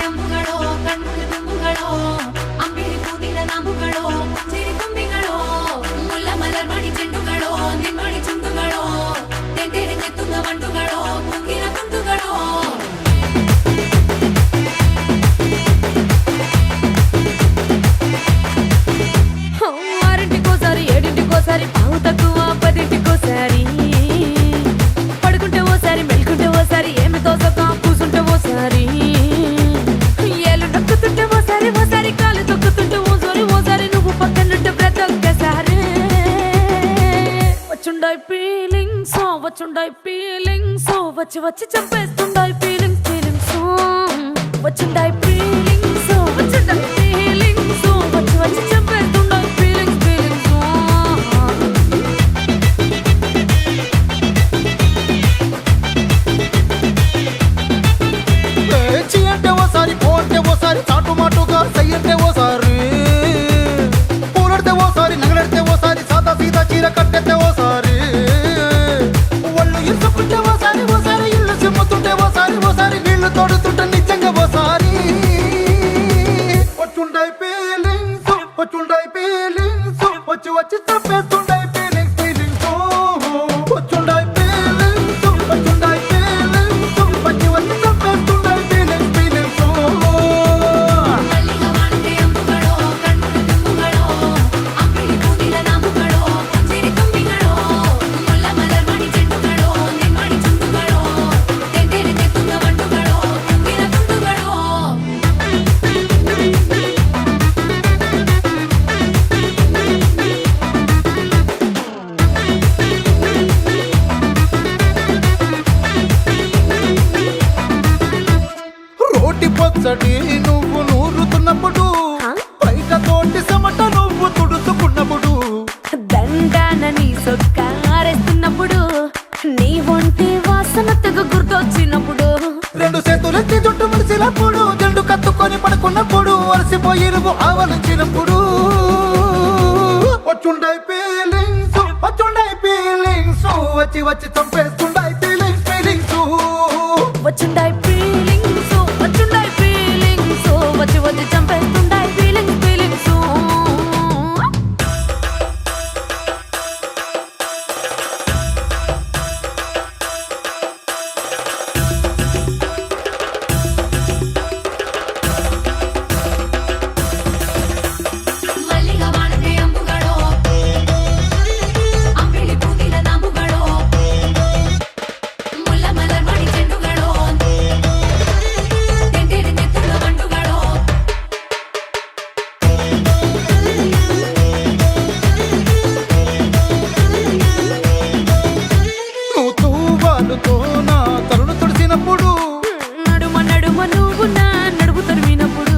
ಅಂಬುಗಳೋ ಕಣ್ಮುಡಿ ತುಂಬುಗಳೋ ಅಂಬಿಳಿ ಕೂದಿನ ನಾಮುಗಳೋ ಚಿರಿ ತುಂಬಿಗಳೋ ಮುಲ್ಲ ಮಲರ್ ಮಣಿ ಚೆಂಡುಗಳೋ ನಿಮ್ಮಣಿ ಚುಂಡುಗಳೋ ತೆಂಟೆಡೆ ತುಂಗ ಮಂಡುಗಳೋ ಮುಗಿನ ತುಂಡುಗಳೋ ఆరింటికోసారి ఏడింటికోసారి పావు తక్కువ పదింటికోసారి పడుకుంటే ఓసారి మెలుకుంటే ఓసారి ఏమి తోసక కూసుంటే ఓసారి ఏలు నొక్కుతుంటే ఓసారి ఓసారి కాలు తొక్కుతుంటే ఓసారి నువ్వు పక్కనుంటే ప్రతి ఒక్కసారి వచ్చుండాయి ఫీలింగ్స్ వచ్చి వచ్చి చంపేస్తుండాయి ఫీలింగ్స్ వచ్చుండాయి ఫీలింగ్స్ వచ్చుండాయి ఫీలింగ్స్ వచ్చి వచ్చి చంపేస్తుండాయి ఓసారి చాటు మాటుగా సయ్యంటే ఓసారి పూలడితే ఓసారి నగలడితే ఓసారి సాదా సీదా చీర కట్టెత్తే ఓసారి ఒళ్ళు ఇరుసుకుంటే ఓసారి ఇల్లు సిమ్ముతుంటే ఓసారి నీళ్లు తోడుతుంటే నిజంగా ఓసారి వచ్చుండాయి ఫీలింగ్స్ వచ్చి వచ్చి చంపేస్తుండాయి ఫీలింగ్స్ వచ్చుండాయి ఫీలింగ్స్ వచ్చి వచ్చి చంపేస్తుండాయి ఫీలింగ్స్ పొచ్చడి నువ్వు నూరుతున్నప్పుడు బయట తోటి సమట నువ్వు తుడుచుకున్నప్పుడు దండాన నీ సొక్కారేస్తున్నప్పుడు నీ ఒంటి వాసన తెగ గుర్తొచ్చినప్పుడు రెండు చేతులెత్తి జుట్టు ముడిసినప్పుడు జండు కత్తుకొని పడుకున్నప్పుడు అలసిపోయి నువ్వు ఆవలించినప్పుడు వచ్చుండాయి ఫీలింగ్స్ వచ్చి వచ్చి చంపేస్తుండాయి ఫీలింగ్స్ వచ్చుండాయి ఫీలింగ్స్ వచ్చి వచ్చి చంపేస్తుండాయి ఫీలింగ్స్ నా తరుణ తుడిసినప్పుడు నడుమ నువ్వు నా నడుపు తరిమినప్పుడు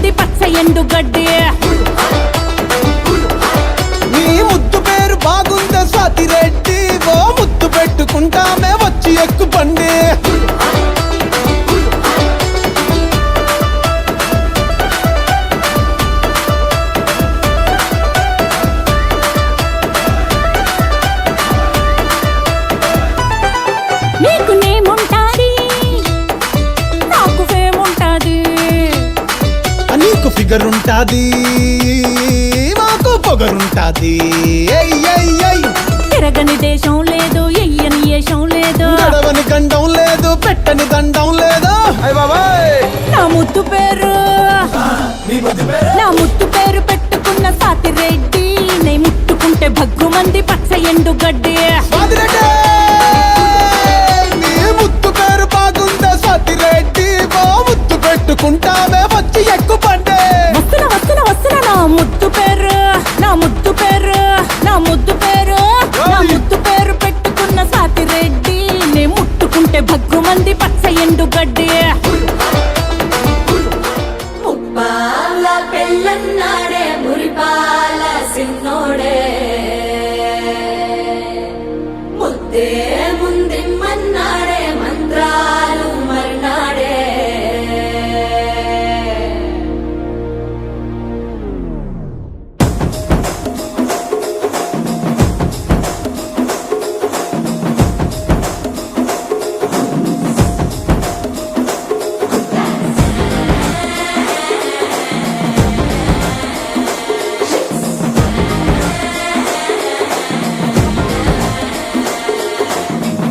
మంది పచ్చ ఎండు గడ్డి. నీ ముద్దు పేరు బాగుందే స్వాతి రెడ్డి, ఓ ముద్దు పెట్టుకుంటామే వచ్చి ఎక్కు బండి. నీకు నేముంటాది నాకు ఫేముంటాది, నీకు ఫిగర్ ఉంటాది మాకు పొగరుంటాది. తిరగని దేశం లేదు ఎయ్యని ఏషం లేదు, గడవని గండం లేదు పెట్టని దండం లేదు. నా ముద్దు పేరు పెట్టుకున్న సాతి రెడ్డి, నే ముట్టుకుంటే భగ్గు మంది పచ్చ ఎండు గడ్డి. స్వాతి రెడ్డి నీ ముద్దు పేరు బాగుందే స్వాతి రెడ్డి, ఓ ముద్దు పెట్టుకుంటామే వచ్చి ఎక్కు బండి. వస్తున్న నా ముద్దు పేరు పెట్టుకున్న సాతి రెడ్డి, నే ముట్టుకుంటే భగ్గు మంది పచ్చ ఎండు గడ్డి. ముప్పాల పెళ్ళన్నాడే మురిపాల సిన్నోడే, ముద్దే ముందిమ్మన్నాడే మంత్రాలు మర్నాడే.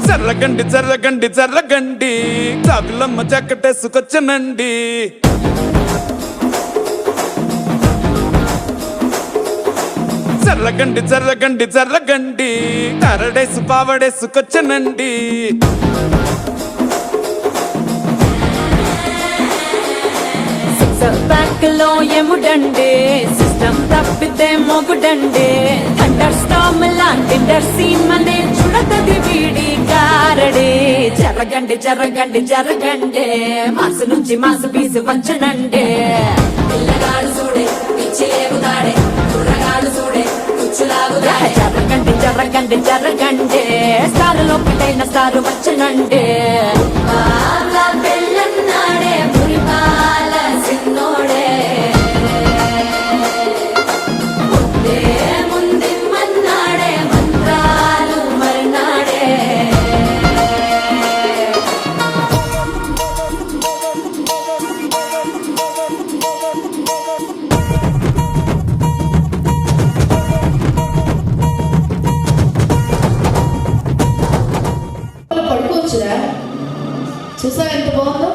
జర్రగండి జర్రగండి జర్రగండి కాకులమ్మ చక్కటేసుకొచ్చనండి. జర్రగండి జర్రగండి జర్రగండి కరడేసు పావడేసుకొచ్చనండి. బ్యాంక్ లో ఎముడండి, సిస్టమ్ తప్పితే మొగుడండి, థండర్ స్టామ్ లాంటి సీమనే చుడతది వీడి గారడి. జరగండి జరగండి జరగండి మాసు నుంచి మాసు పీసు వంచనండి. పిల్లగాడు చూడే పిచ్చి లేగుతాడే, కుర్రగాడు చూడే కుచ్చులాగుతాడే. జరగండి జరగండి జరగండి స్టారులో ఒకటైన స్టారు వచ్చనండి. పెళ్ళన్నాడే మురిపాల సిన్నోడే, ముద్దే ముందిమ్మన్నాడే మంత్రాలు మర్నాడే. పడుకోవచ్చురా, చూసావు ఎంత బాగుందో.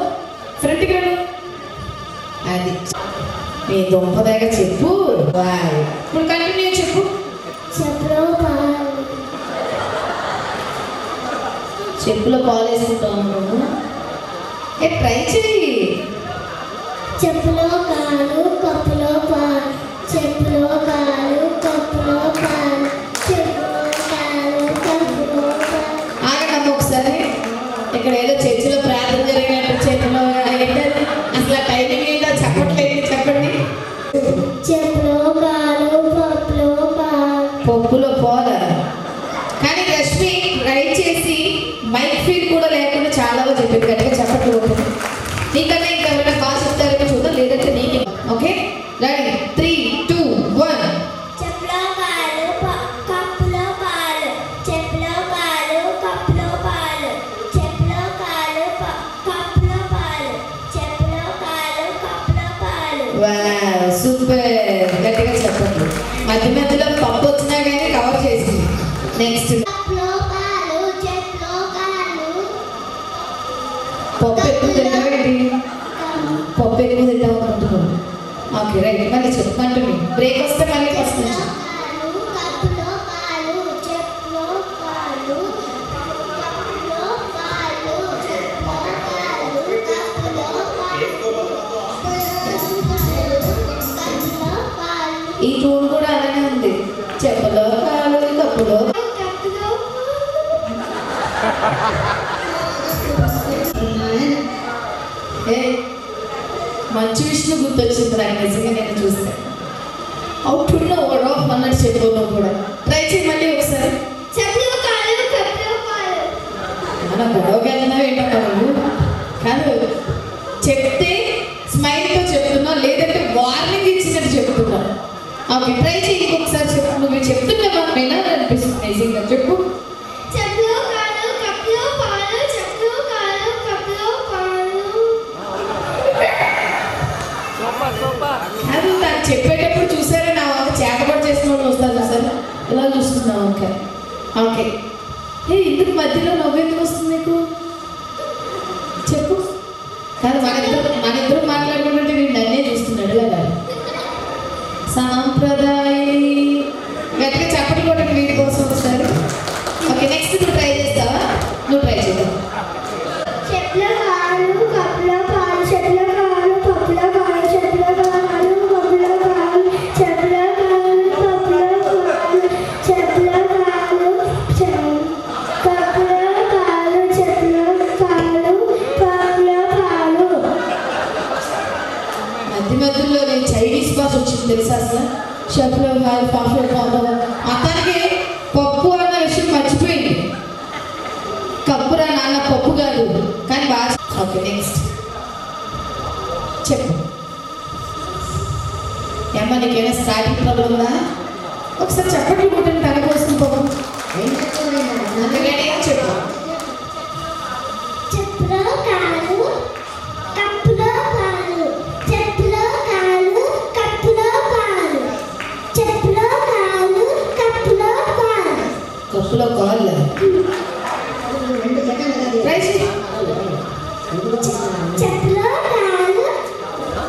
ఫ్రంట్కి రండి, అది నీ దొంపదాగా చెప్పు. ఇప్పుడు కంటిన్యూ చెప్పు. చెప్పులో పాలు వేసుకుంటావు నువ్వు, ట్రై చెయ్యి. చెప్పులో కాలు కప్పులో పాలు, చెప్పులో కాలు కప్పులో పాలు, చెప్పులో కాలు కప్పులో పాలు. ఆగండి ఒకసారి, ఇక్కడ ఏదో చర్చిలో ప్రార్థన జరిగినట్టు చేతిలో ఏంటది అసలు ఆ టైమింగ్ ఏంటో చెప్పట్లేదు, చెప్పండి. చెప్పులో కాలు కప్పులో పాలు. పప్పులో పోద కానీ రష్మి ట్రై చేసి మైక్ ఫీల్ కూడా లేకుండా చాలా బాగా చెప్పింది. గట్టిగా చెప్పట్లు నీకన్నా ఇంకెవరైనా బాగా చెప్తారేమో చూద్దాం, లేదంటే నీకు. Okay ready 3, 2, 1. చెప్పులో కాలు కప్పులో పాలు, చెప్పులో కాలు కప్పులో పాలు, చెప్పులో కాలు కప్పులో పాలు, చెప్పులో కాలు కప్పులో పాలు. వావ్ సూపర్, గట్టిగా చెప్పట్లు. మధ్య మధ్యలో పప్పు వచ్చినా కానీ కవర్ చేసింది. నెక్స్ట్ కప్పులో పాలు, చెప్పులో కాలు. పప్పు ఎక్కువ తింటావేంటి? పప్పు ఎక్కువ తింటావు అనుకుంటున్నాను. ఓకే రైట్, మళ్ళీ చెప్పమంటుంది. బ్రేక్ వస్తే మళ్ళీ ఫస్ట్ నుంచి. కప్పులో పాలు, చెప్పులో కాలు, కప్పులో పాలు, చెప్పులో కాలు, కప్పులో పాలు. ఈ టూన్ కూడా అలానే ఉంది. చెప్పులో కాలు కప్పులో. ఏ మంచి విషయం గుర్తొచ్చింది నాకు నిజంగా నేను చూస్తే అవుట్ ఉన్న ఓవర్ అన్నట్టు చెప్పాను కూడా ట్రై చేయి మళ్ళీ ఒకసారి చెప్పులు కాలు కప్పులు కాలు మన గొడవకి వెళ్తున్నావు ఏంటో నువ్వు కాదు చెప్తే స్మైల్తో చెప్తున్నావు లేదంటే వార్నింగ్ ఇచ్చినట్టు చెప్తున్నావు ఓకే ట్రై చేయి ఇంకొకసారి చెప్పు నువ్వు చెప్తున్నా వినాలనిపిస్తుంది నిజంగా చెప్పు చెప్పులు కాలు కప్పులు కాలు చెప్పులు కాలు కప్పులు కాలు అది నాకు చెప్పేటప్పుడు చూసారా నా ఒక చేతపడి చేసిన వాళ్ళు వస్తారు సార్ ఇలా చూస్తున్నావు ఓకే ఓకే ఇందుకు మధ్యలో నవ్వెందుకు వస్తుంది నీకు చెప్పు కాదు మన ఇద్దరు మాట్లాడుకుంటుంటే నేను నన్నే చూస్తున్నాడు కదా సాంప్రదాయ గట్టిగా చప్పటి కొట్టండి వీటి కోసం ఒకసారి ఓకే నెక్స్ట్ నువ్వు ట్రై చేస్తావా నువ్వు ట్రై చేద్దాం చెప్పులు కాలు కప్పులు కాలు చెప్పులు కాలు కప్పులు కాలు చెప్పులు కాలు కప్పులు కాలు చెప్పులు కాలు కప్పులు కాలు చెప్పులు కాలు కప్పులు కాలు చెప్పులు కాలు కప్పులు కాలు మధ్యలో నేను చైనీస్ భాష వచ్చింది తెలుసా అసలు షెఫ్లో కాదు పాఫ్లో కాదు అతనికి పప్పు అన్న విషయం మర్చిపోయింది కప్పురా నాన్న పప్పు కాదు కానీ భాష ఓకే నెక్స్ట్ చెప్పు ఏమ్మా నీకేమైనా స్టార్టింగ్ ప్రాబ్లం ఉందా ఒకసారి చెప్పండి కొట్టండి తనకు వస్తుంది పప్పు రెడీగా చెప్పు చెప్పులు కాలు కప్పులు కాలు చెప్పులు కాలు కప్పులు కాలు చెప్పులు కాలు కప్పులు కాలు కప్పులో కాళ్ళు ట్రై చేయి చెప్పులు కాలు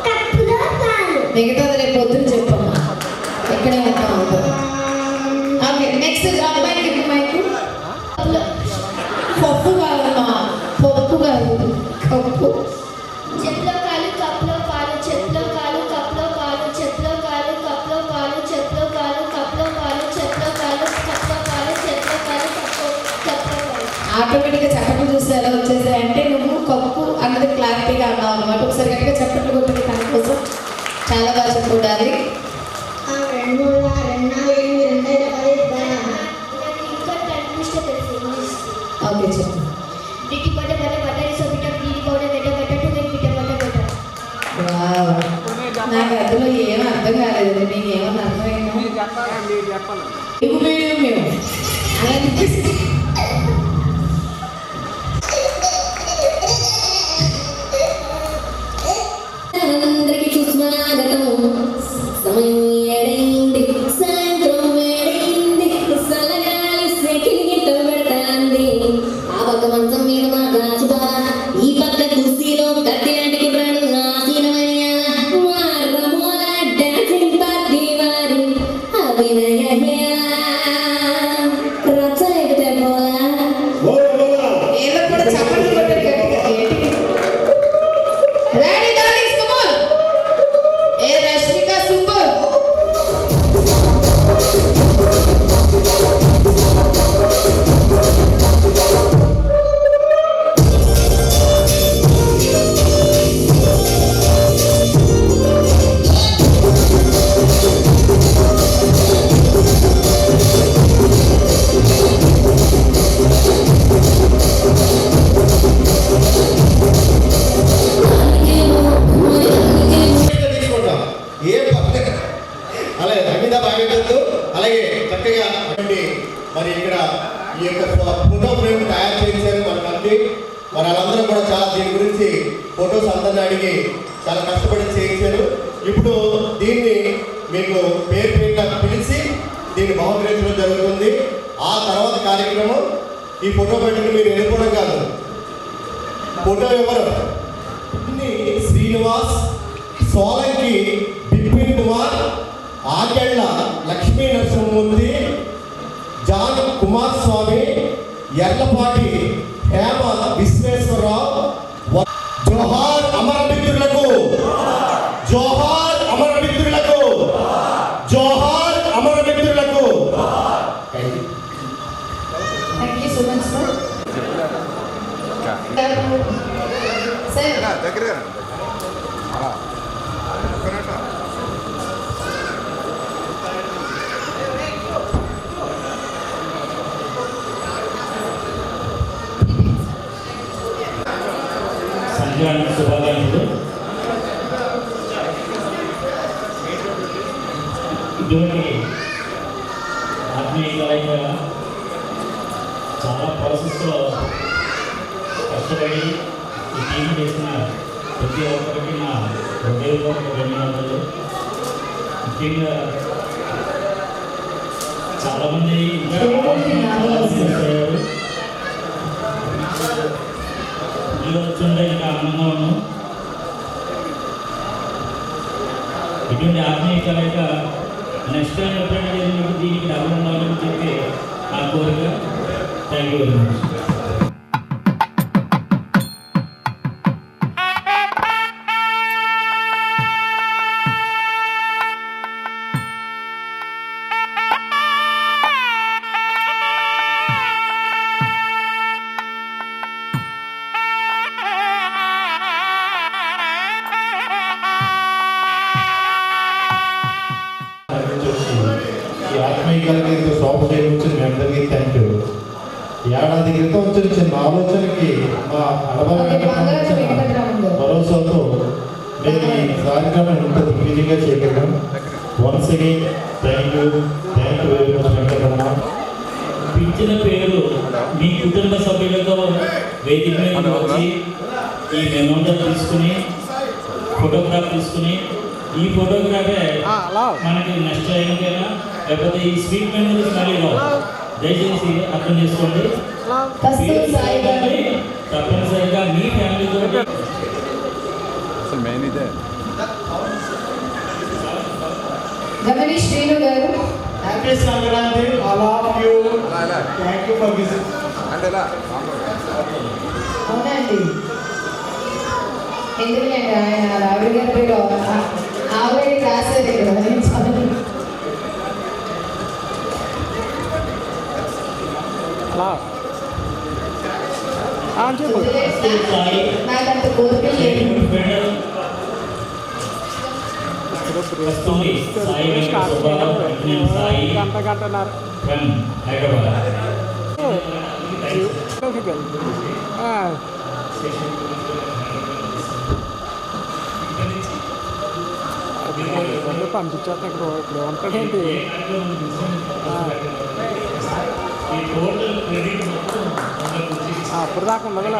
కప్పులు కాలు మిగతాది రేపు పొద్దున చెప్పమ్మా ఎక్కడే ఉంటాం ఓకే నెక్స్ట్ అబ్బాయికి ఇవ్వు మైకు పప్పు కాదమ్మా పప్పు కాదు కప్పు చెప్పులు కాలు కప్పులు కాలు చెప్పులు కాలు కప్పులు కాలు చెప్పులు కాలు కప్పులు కాలు చెప్పులు కాలు కప్పులు కాలు చెప్పులు కాలు కప్పులు కాలు చెప్పులు కాలు కప్పులు కాలు ఆటోమేటిక్గా చప్పట్లు చూస్తే ఎలా వచ్చేసాయి అంటే నువ్వు కప్పు అన్నది క్లారిటీగా అన్నావు అనమాట ఒకసారి గట్టిగా చప్పట్లు కొట్టింది దాని కోసం చాలా బాగా చెప్పుకోవాలి ఇంకా టెన్మిస్ట్ తెలుసు ఓకే చెప్పు డిటి బట్ట బట్ట బట్ట సోపిట డిటి బట్ట బట్ట బట్ట టు గెట్ బిట బట్ట బట్ట వావ్. నాకు అందులో ఏం అర్థం కాలేదు నీకు ఏమన్నా అర్థమైందా ఇవ్వు మీడియం మేము అలా అనిపిస్తుంది అందరికీ సుస్వాగతం సమయం ఏడైంది సాయంత్రం వేడైంది సలగాలి సెకిలిగిట్ట పెడతాంది ఆ పక్క మంచం మీద మా రాజుబా ఈ పక్క కుర్చీలో కత్తిలాంటి కుర్రాడు ఆసీనమయ్యా వారమూల డాన్సింగ్ పార్టీ వారి అభినయ రచయితే పోలా ఏదో కూడా చప్పట్లు కొట్టారు గట్టిగా ఏంటి ready darlings come on a Rashmika super తీసుకుంటాం ఏం పర్లేదు అలాగే అమితా బాగేటట్టు అలాగే చక్కగా మరి ఇక్కడ ఈ యొక్క ఫోటో ఫ్రేమ్ తయారు చేశారు మన మంది మరి వాళ్ళందరూ కూడా చాలా దీని గురించి ఫొటోస్ అందరిని అడిగి చాలా కష్టపడి చేయించారు ఇప్పుడు దీన్ని మీకు పేరు పేరుగా పిలిచి దీన్ని బహుకరించడం జరుగుతుంది ఆ తర్వాత కార్యక్రమం ఈ ఫోటో పెట్టుకుని మీరు వెళ్ళిపోవడం కాదు ఫోటో ఎవరు శ్రీనివాస్ సోలంకి బిపిన్ కుమార్ ఆకెళ్ళ లక్ష్మీ నరసింహమూర్తి జాన్ కుమార్ స్వామి ఎర్లపాటి హేమ విశ్వేశ్వరరావు జోహార్ అమర మిత్రులకు జోహార్ అమర మిత్రులకు జోహార్ అమర మిత్రులకు thank you so much sir దగ్గరగా సంక్రాంతి శుభాకాంక్షలు. ఇటువంటి ఆత్మీయ కలయిక చాలా ప్రాసెస్లో కష్టపడి ఈ టీం చేసిన ప్రతి ఒక్కరికి నా హృదయపూర్వక ధన్యవాదాలు. ముఖ్యంగా చాలామంది ఇంకా వచ్చారు. ఇలా వచ్చుంటే ఇంకా ఆనందంగా ఉన్నాం. ఇటువంటి ఆత్మీయ కలయిక నెక్స్ట్ టైం ఎప్పుడైనా జరిగినప్పుడు దీనికి డబ్బులు ఉండాలని చెప్పి నా కోరిక. Thank you very much. ఈ ఆత్మీయులకి ఎంతో శోభ చేయవచ్చు. మీ అందరికీ థ్యాంక్ యూ. ఏడాది క్రితం వచ్చిన చిన్న ఆలోచనకి మా భరోసాతో నేను ఈ కార్యక్రమం ఇంత దిగ్విజయంగా చేయగలను. Once again thank you very much Venkataramana. పిలిచిన పేరు మీ కుటుంబ సభ్యులతో వేదిక మీద వచ్చి ఈ మెమోండర్ తీసుకుని ఫోటోగ్రాఫ్ తీసుకుని ఈ ఫోటోగ్రాఫే మనకి నెక్స్ట్ టైంకైనా లేకపోతే ఈ స్వీట్ మెమరీస్ మళ్ళీ దయచేసి అర్థం చేసుకోండి. తప్పనిసరిగా మీ ఫ్యామిలీతో గమని శ్రీను గారు happy Sankranti. I love you. Thank you for visit. అవునండి, ఎందుకంటే ఆయన ఆవిడ గారి పేరు ఆల్రెడీ రాశారు ఇక్కడ. నాకంత కోరిక లేదు. పంపించేస్తా ఇక్కడ ఉంటాడేంటి. అప్పుడు దాకా ఉండదు.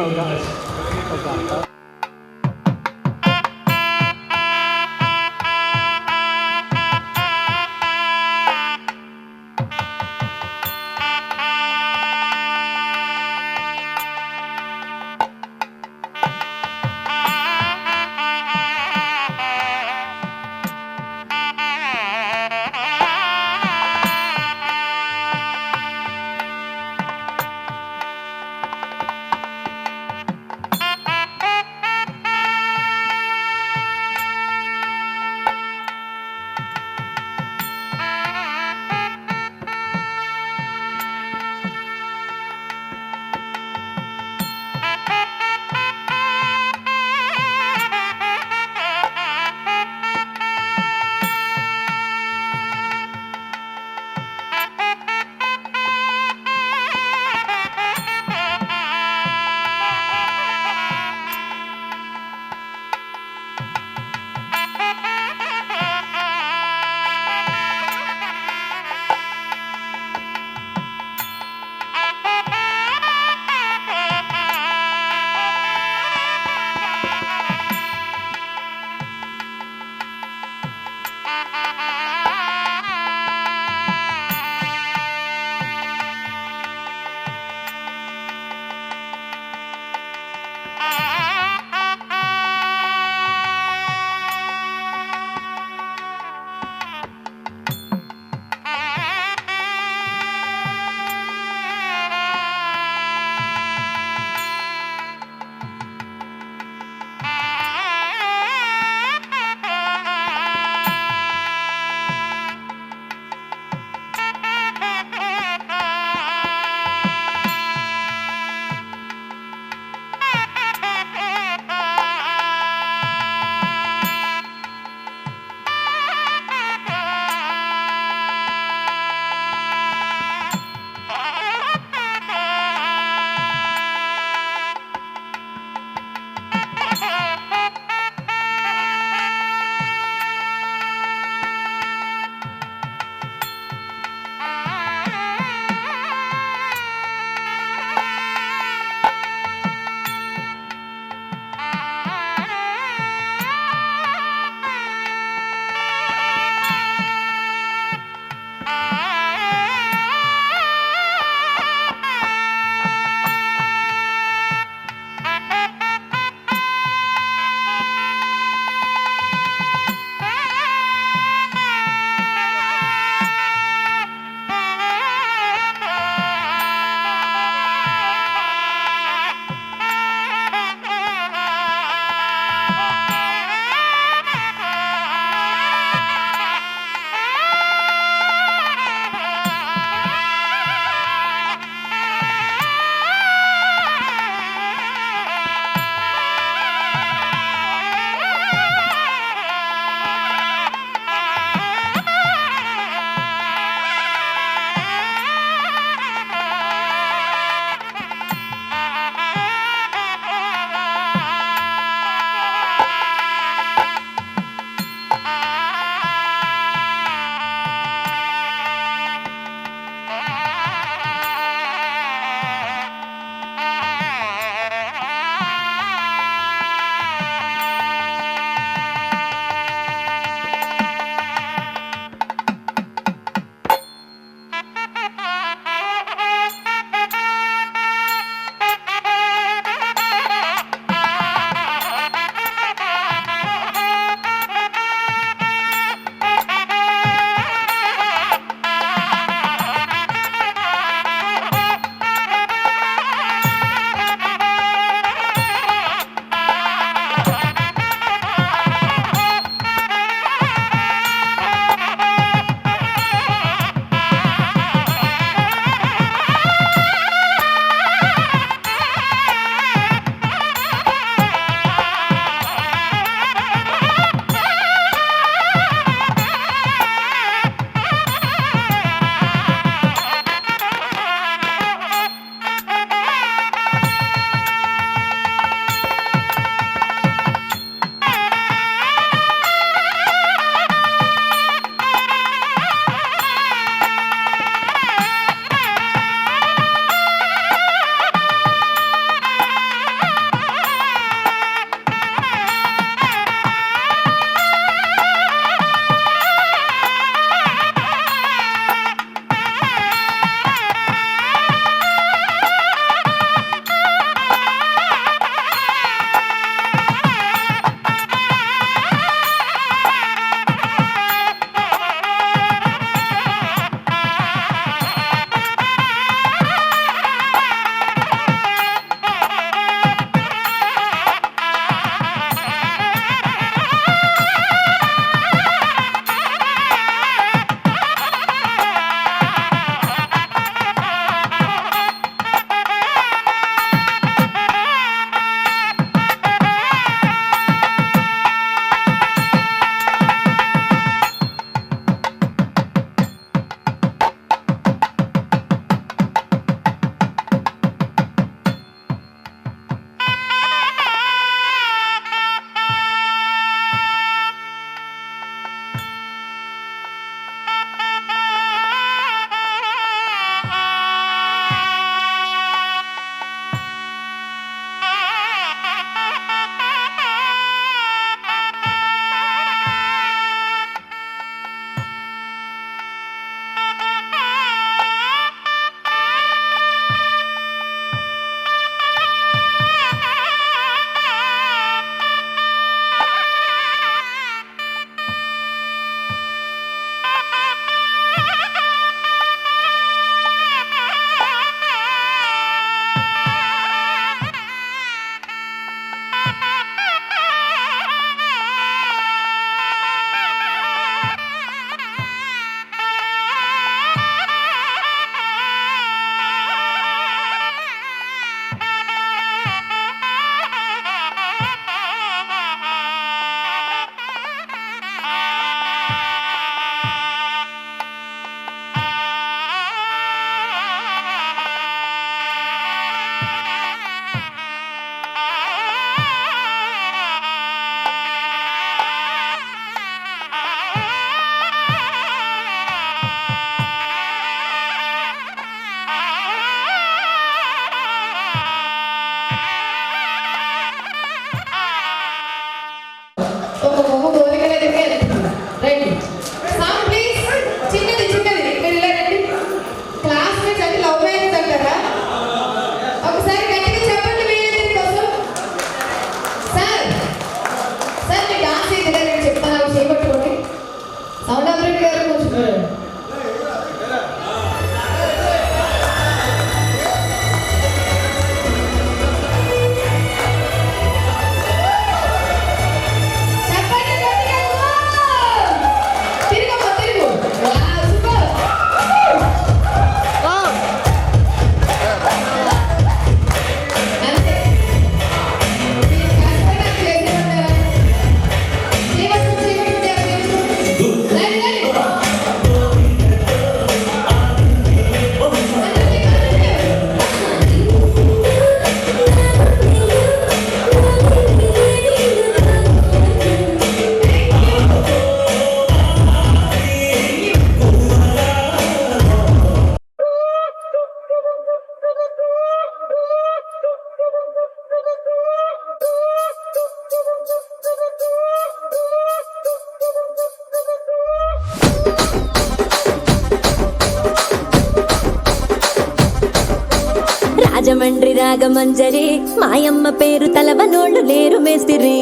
నాగమంజరి మాయమ్మ పేరు తలవనోళ్ళు లేరు మేస్తిరి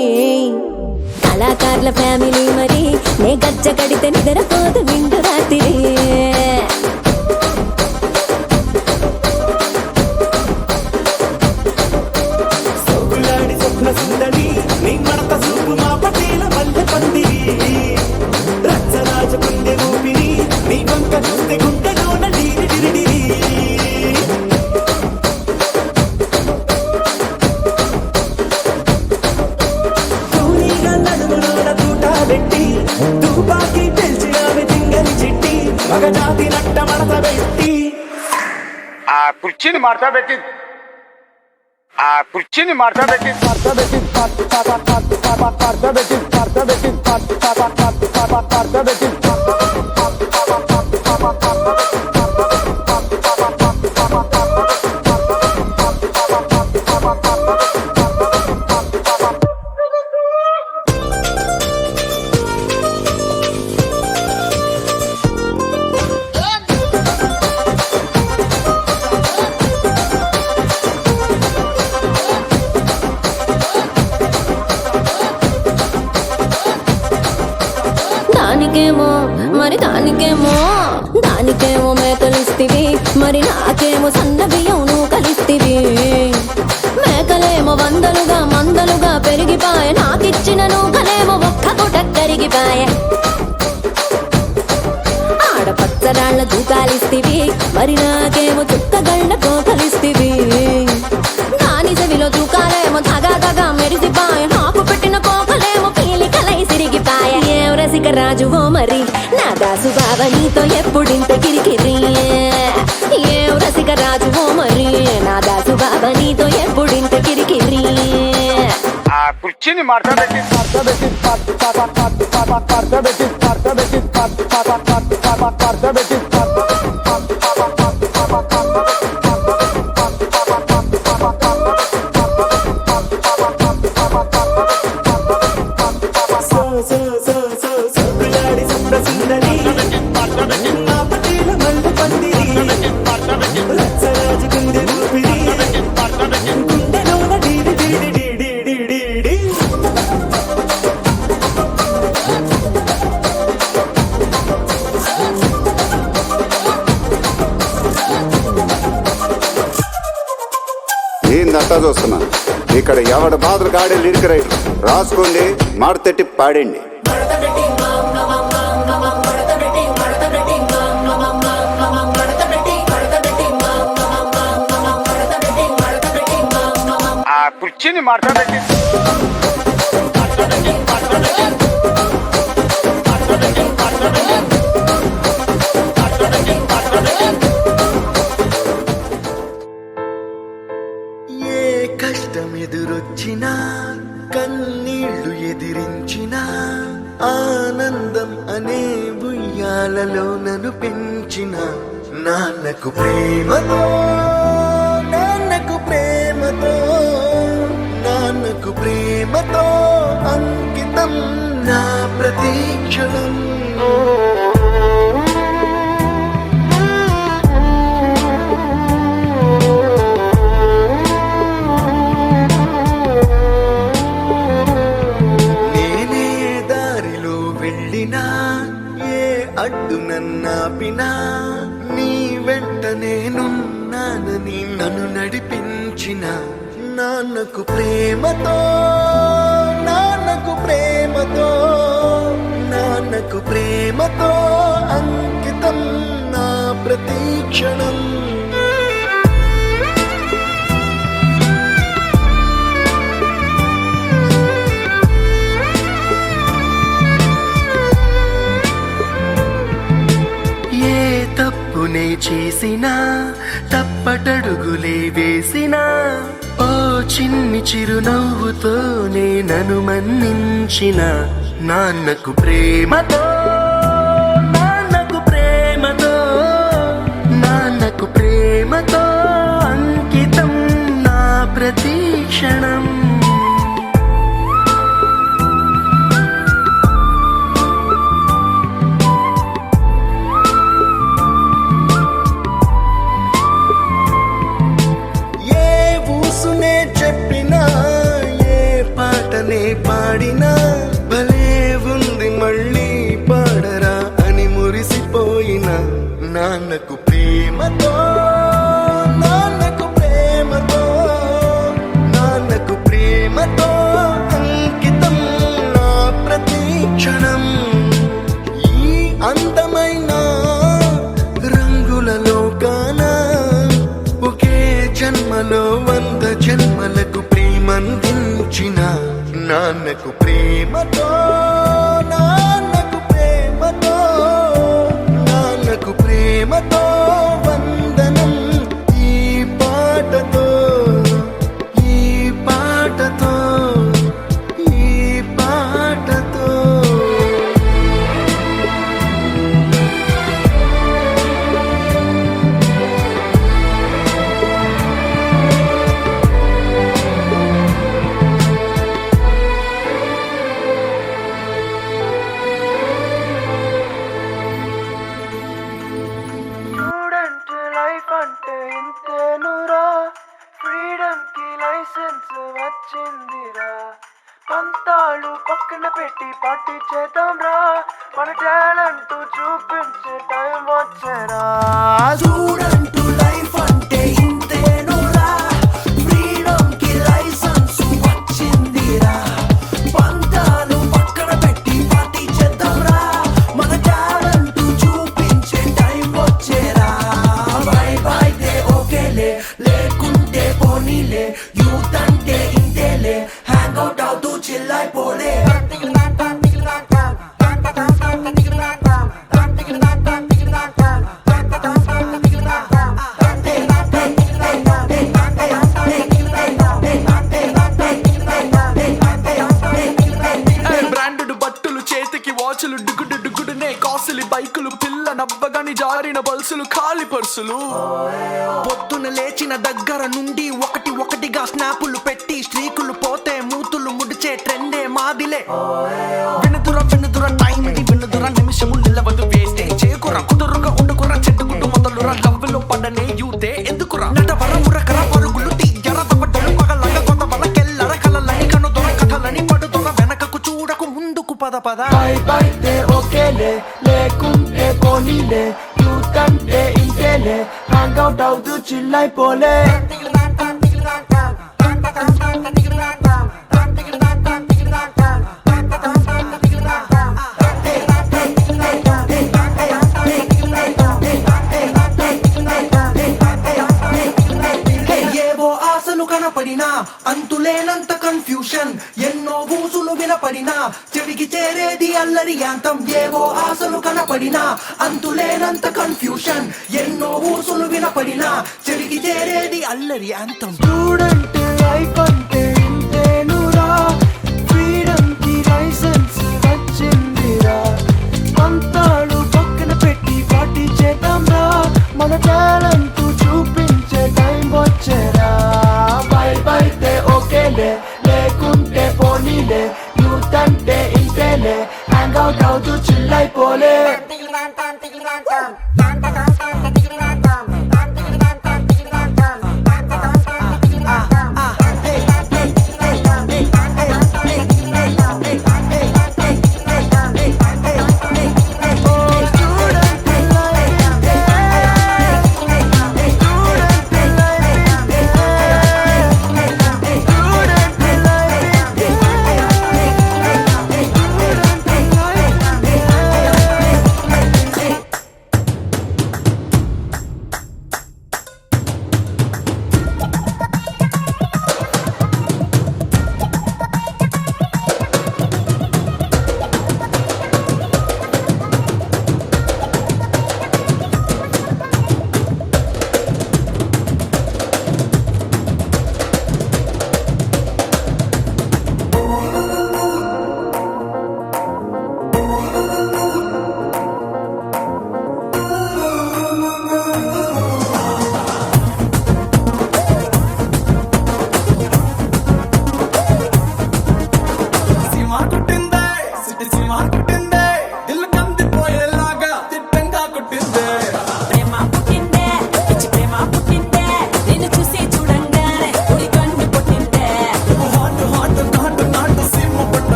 కళాకారుల ఫ్యామిలీ మరి నే గజ్జ కడితే నిద్రపోదు నిండు రాత్రి సొగ్గులాడి స్వప్న సుందరి నీ మడత సూపు మా పటేల మల్లె పందిరి రచ్చరాజ కుందె ఊపిరి నీ వంక చూస్తే గుండెలోన డీరి డిరిడిరి తూనీగా నడుములోన తూట పెట్టి తుపాకి పెంచి ఆమె తింగని చిట్టి మగజాతి నట్ట మడత పెట్టి ఆ కుర్చీని మార్తా పెట్టి దానికేమో మేకలిస్తివి మరి నాకేమో సన్న బియ్యం నువ్వు కలిస్తివి మేకలేమో మందలుగా పెరిగిపాయ నాకిచ్చిన నూకలేమో ఒక్క పూట కరిగిపాయ ఆడపచ్చరాళ్ళ దూకాలిస్తివి మరి నాకేమో చుక్కగళ్ళ కోకలిస్తివి దాని చెవిలో దూకాలేమో తగా మెరిసిపాయ నాకు పెట్టిన కోకలేమో పీలికలై సిరిగిపాయ ఏం రసిక రాజువో మరి నా దాసు బావ నీతో ఎప్పుడింత కిరికిరి ఏం రసిక రాజువో మరి నా దాసు బావ నీతో ఎప్పుడింత కిరికిరి ఆ కుర్చీని మార్తా పెట్టి సొగ్గులాడి స్వప్న సుందరి మా పటేల మల్లె పందిరి రచ్చరాజ కుందె ఊపిరి గుండెలోన డీడి డీడి డీడి డీడి ఏందంతా చూస్తున్నా ఇక్కడ ఎవడ బాధలు గాడే లిరిక్ రైటర్ రాసుకోండి మాడతెట్టి పాడండి ఆ కుర్చీని మార్తా పెట్టి ఏ కష్టం ఎదురొచ్చినా కన్నీళ్లు ఎదిరించినా ఆనందం అనే ఉయ్యాలలో నన్ను పెంచిన నాన్నకు ప్రేమతో అంకితం నా ప్రతీక్షణం నేనే దారిలో వెళ్ళినా ఏ అడ్డు నన్నాపినా నీ వెంట నేనున్నానని నన్ను నడిపించిన నాన్నకు ప్రేమతో అంకితం నా ప్రతీక్షణం ఏ తప్పునే చేసినా తప్పటడుగులే వేసినా ఓ చిన్ని చిరునవ్వుతోనే నన్ను మన్నించిన నాన్నకు ప్రేమతో అంకితం నా ప్రతీక్షణం ఏ ఊరు పాడినా భలే ఉంది మళ్ళీ పాడరా అని మురిసిపోయిన నాన్నకు ప్రేమతో నాన్నకు ప్రేమతో నాన్నకు ప్రేమతో అంకితం నా ప్రతి క్షణం ఈ అందమైన రంగుల లోకాన ఒకే జన్మలో 100 జన్మలకు ప్రేమందించిన నాన్నకు ప్రేమతో నాన్నకు ప్రేమతో నాన్నకు ప్రేమతో వందనం ఈ పాటతో ఈ పాటతో ఈ పాటతో స్టూడెంట్ లైఫ్ అంటే ఇంతేనురా ఫ్రీడమ్ కి లైసెన్స్ వచ్చిందిరా పంతాలు పక్కన పెట్టి పార్టీ చేద్దాం రా మన టాలెంట్ చూపించే టైం వచ్చేరా స్టూడెంట్ లైఫ్ అంటే ఇంతేనురా ఫ్రీడమ్ కి లైసెన్స్ వచ్చిందిరా పంతాలు పక్కన పెట్టి పార్టీ చేద్దాం రా మన టాలెంట్ చూపించే టైం వచ్చేరా బై బై దే ఓకేలే లేకుంటే పోనీలే యూత్ అంటే ఇంతేలే హ్యాంగ్ అవుట్ అవుతూ చిల్ అయిపోలే బ్రాండెడ్ బట్టలు చేతికి వాచ్లు డుగుడు డుగుడునే కాసులు బైకులు పిల్ల నవ్వగాని జారిన బల్సులు ఖాళీ పర్సులు పొద్దున లేచిన దగ్గర నుండి ఒకటిగా స్నాపులు పెట్టి స్ట్రీకులు పోతే మూతులు ముడిచే ట్రెండే మాదిలే వినుదుర టైం ఇది వినుదుర నిమిషము నిలవదు వేస్తే చేకుర కుదురుగా ఉండుకుర చెట్టుకుంటూ మొదలురా లవ్వులో పడనే యూతే ఎందుకురా నటవర మురకర పరుగులు తీయర తప్పటలు పగలగ కొత్త వలకెల్లర కలలని కనుదొర కథలని పడుతున్న వెనకకు చూడకు ముందుకు పద బై బై దే ఓకేలే లేకుంటే పోనీలే యూత్ అంటే ఇంతేలే హ్యాంగ్ అవుట్ అవుతూ చిల్ అయిపోలే ఏవో ఆశలు కనపడినా అంతులేనంత కన్ఫ్యూషన్ ఎన్నో ఊసులు వినపడినా చెవికి చేరేది అల్లరి యాంతం ఏవో ఆశలు కనపడినా అంతులేనంత కన్ఫ్యూషన్ ఎన్నో ఊసులు వినపడినా చెవికి చేరేది అల్లరి యాంతం స్టూడెంట్ లైఫ్ అంటే ఇంతేనురా ఫ్రీడమ్ కి లైసెన్స్ వచ్చిందిరా పంతాలు పక్కన పెట్టి పార్టీ చేద్దాం రా మన టాలెంట్ చూపించే టైం వచ్చేరా బై బై దే ఓకేలే లేకుంటే పోనీలే యూత్ అంటే ఇంతేలే హ్యాంగ్ అవుట్ అవుతూ చిల్ అయిపోలే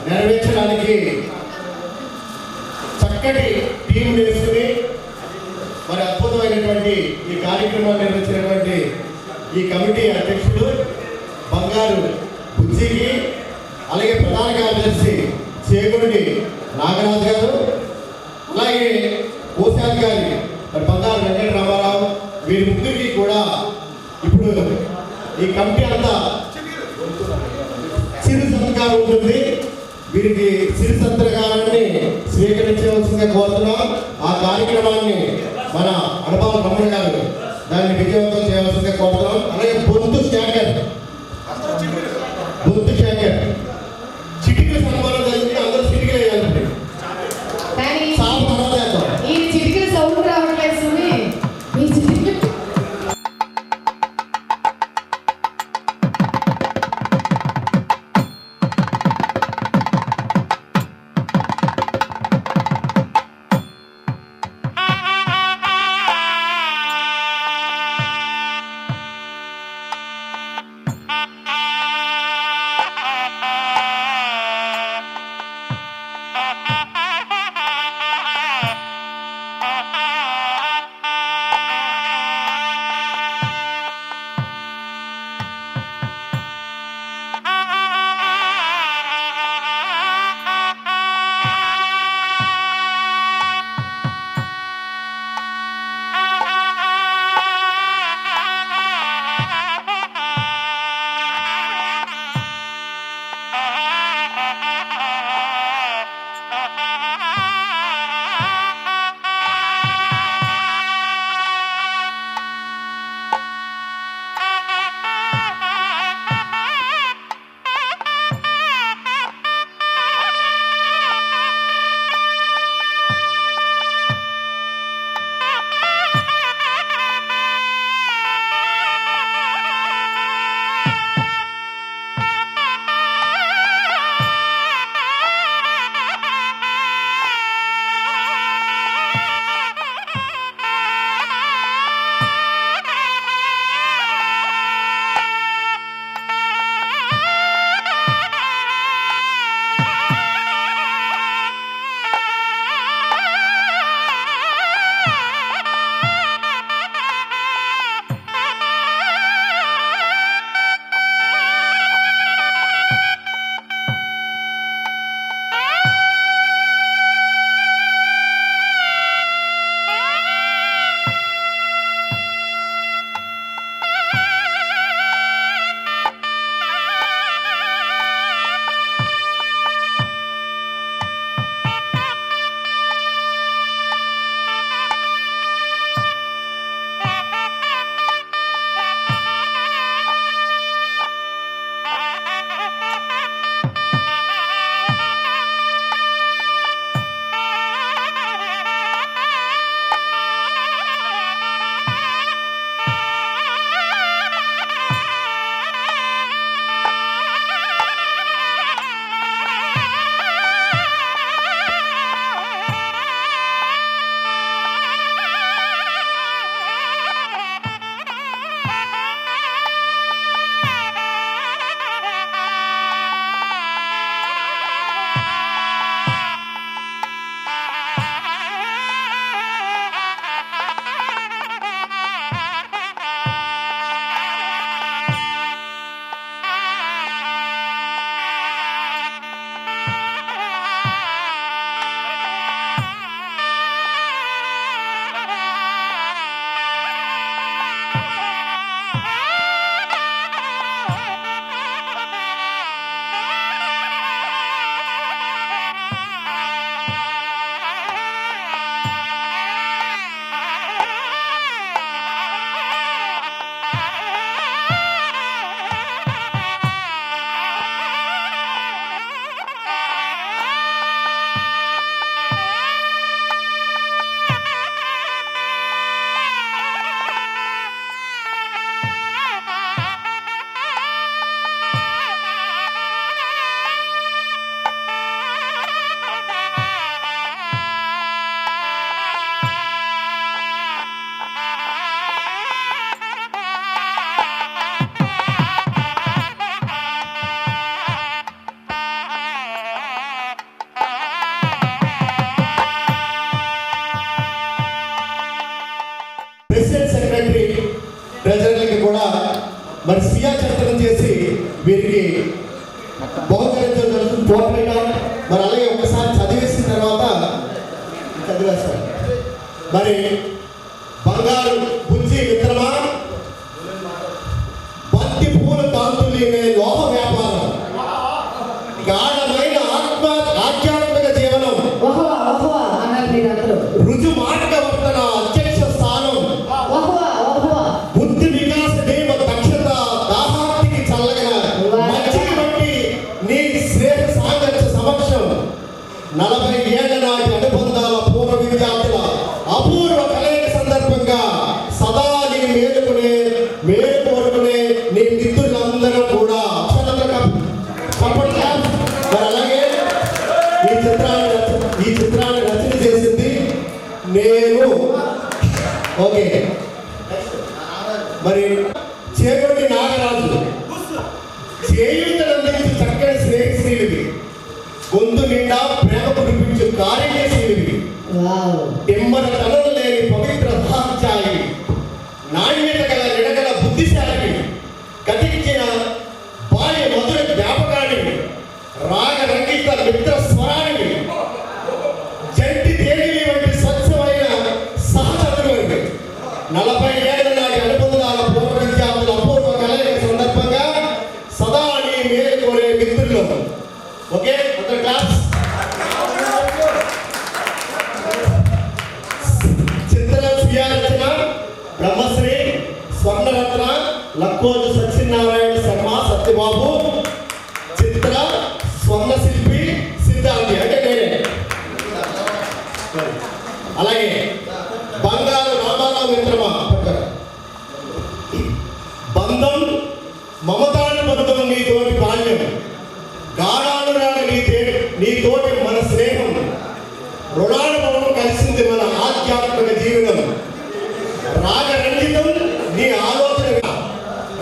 నెరవేర్చడానికి చక్కటి టీం వేసుకుని మరి అద్భుతమైనటువంటి ఈ కార్యక్రమాన్ని నిర్వహించినటువంటి ఈ కమిటీ అధ్యక్షుడు బంగారు బుజ్జికి, అలాగే ప్రధాన కార్యదర్శి చేగుండి నాగరాజు గారు, అలాగే కోశాధికారి మరి బంగారు వెంకట రామారావు, వీరి ముగ్గురికి కూడా ఇప్పుడు ఈ కమిటీ అంతా చిరు సత్కారం ఉంటుంది. వీరికి చిరు సత్కారాన్ని స్వీకరించవలసిందిగా కోరుతున్నాం. ఆ కార్యక్రమాన్ని మన అడపాల రమణ గారు దాన్ని విజయవంతం చేయవలసిందిగా కోరుతున్నాం. అలాగే బొంతు శేఖర్ చిటికల సన్మానం జరుగుతుంది. అందరూ చిటికలు వేయాలండి. కానీ సాగు తర్వాత చేద్దాం. ఈ చిటికల సౌండ్ రావట్లేదు సుమి. మీ చిటికలు బహుకరించడం పోరాటం. మరి అలాగే ఒకసారి చదివేసిన తర్వాత చదివేస్తారు. మరి బంగారు బుజ్జి మిత్రమా, బంతి పూల కాంతులీనే లోహ వ్యాపారం, గాఢమైన ఆధ్యాత్మిక జీవనం, అన్నారు మీరందరూ. రుజు మార్గవర్తన అధ్యక్ష స్థానం, బుద్ధి వికాస దేవ దక్షత, దాహార్తికి చల్లగన మంచిని బట్టి నీ స్నేహ సాంగత్య సమక్షం, 40 ఏళ్ల నాటి అనుబంధాల పూర్వ విద్యార్థుల అపూర్వ కలయిక సందర్భంగా సదా నీ మేలు కోరుకునే నీ మిత్రులందరూ కూడా మరి అలాగే ఈ చిత్రాన్ని రచన చేసింది నేను. ఓకే, మరి చేగొండి నాగరాజు, చేయూతనందించి చక్కని స్నేహితుడివి, గొంతు నిండా ప్రేమ కురిపించు కార్యశీలివి, ఎమ్మర తలలు లేని పవిత్ర సాధ్యాయి, నాణ్యత గల నిడగల బుద్ధిశాలివి, కథించిన బాల్య మధుర జ్ఞాపకానివి, రాగ రంగిత మిత్ర స్వరానివి, జంటి తేలివి వంటి స్వచ్ఛమైన సహచరుడివి, 40 ఏళ్ల నాటి అనుబంధాల పూర్వ విద్యార్థుల అపూర్వ కలయిక సందర్భంగా సదా నీ మేలు కోరే మిత్రులు. Okay, class. చిత్ర స్వీయ రచన బ్రహ్మశ్రీ స్వర్ణరత్న లక్కోజు సత్యనారాయణ శర్మ సత్యబాబు, చిత్ర స్వర్ణ శిల్పి సిద్ధాంతి అంటే నేనే. అలాగే బంగారు రామారావు మిత్రమా, బంధం మమతానుబంధం నీతోటి బాల్యం, గాఢానురాగ నీతోటి మన స్నేహం, రుణానుభవం కలిసింది మన ఆధ్యాత్మిక జీవనం, రాగరంజితం నీ ఆలోచన,